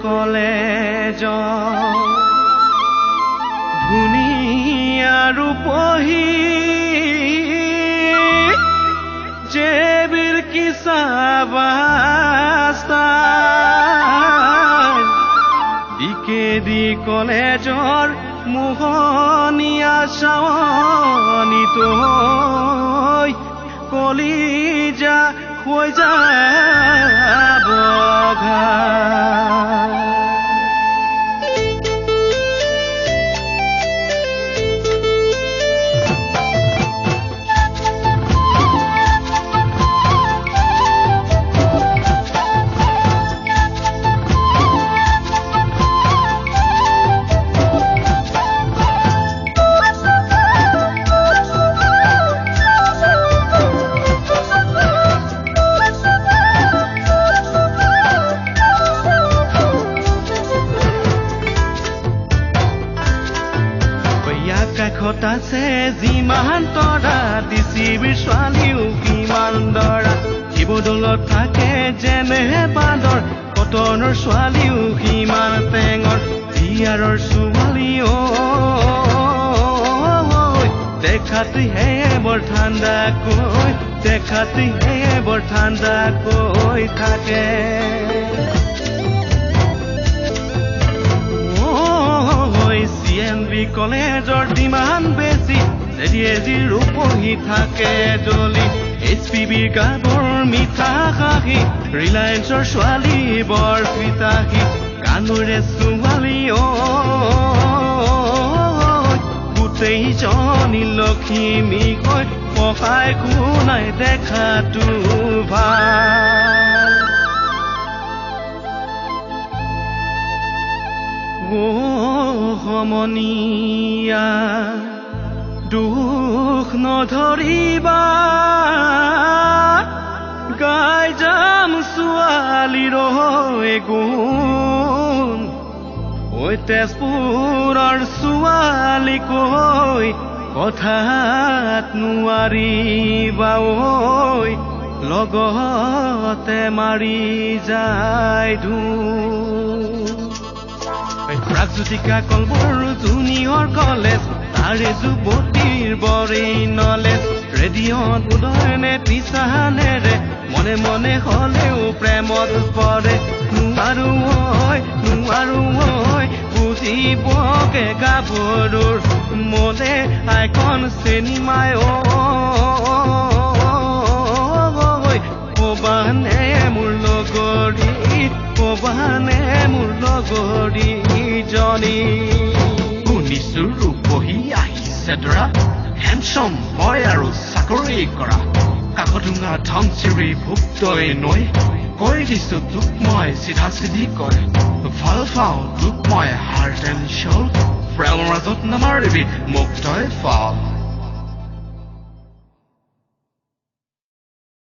college ধুনীয়া ৰূপহী জেবিৰ কিসাবাস্তা DKD কলেজৰ মোহনীয়া চাৱনী তই কলিজা হৈ যাব কাষতাছে যিমান তৰা পৃথিৱীৰ ছোৱালীও কিমান দৰা শিৱদৌলত থাকে যেনে বান্দৰ কটনৰ ছোৱালীও সিমান টেঙৰ বিয়াৰৰ ছোৱালীও দেখাতহে বৰ ঠাণ্ডাকৈ দেখাতহে বৰ ঠাণ্ডাকৈ থাকে CNB কলেজৰ ডিমাণ্ড বেছি এজি ৰূপহী থাকে জলি HPB গাবৰ মিঠা খাহি ৰিলায়েন্সৰ ছোৱালী বৰ ফিতাহী কানুৰে ছোৱালী গোটেইজনী লখিমী কৈ পকাই কোনাই দেখাটো ভাল সমনীয়া দুখ নধৰিবা গাই যাম ছোৱালীৰ গুণ ঐ তেজপুৰৰ ছোৱালী কৈ কথাত নোৱাৰিবা ঐ লগতে মাৰি যায় প্ৰাগজ্যোতিকা কলবৰ জুনিয়ৰ কলেজ তাৰে যুৱতীৰ বৰেই নলেজ ৰেডিঅ'ত উদয়নে তিচানেৰে মনে মনে হলেও প্ৰেমত পৰে নোৱাৰো বুজিবকে গাভৰুৰ মনে আইকন চিনেমাই কবানে মোৰ লগৰী কবানে মোৰ লগৰী জনী শুনিছো ৰূপহী আহিছে ধৰা হেণ্ডচম বয় আৰু চাকৰি কৰা কাকডোঙা ধনচিৰি ভুক্তই নৈ কৈ দিছো তোক মই চিধা চিধি কৰে ভাল পাওঁ তোক মই হাৰ্ট এণ্ড চ'ল প্ৰেমৰ মাজত নামাৰিবি মোক তই ফাল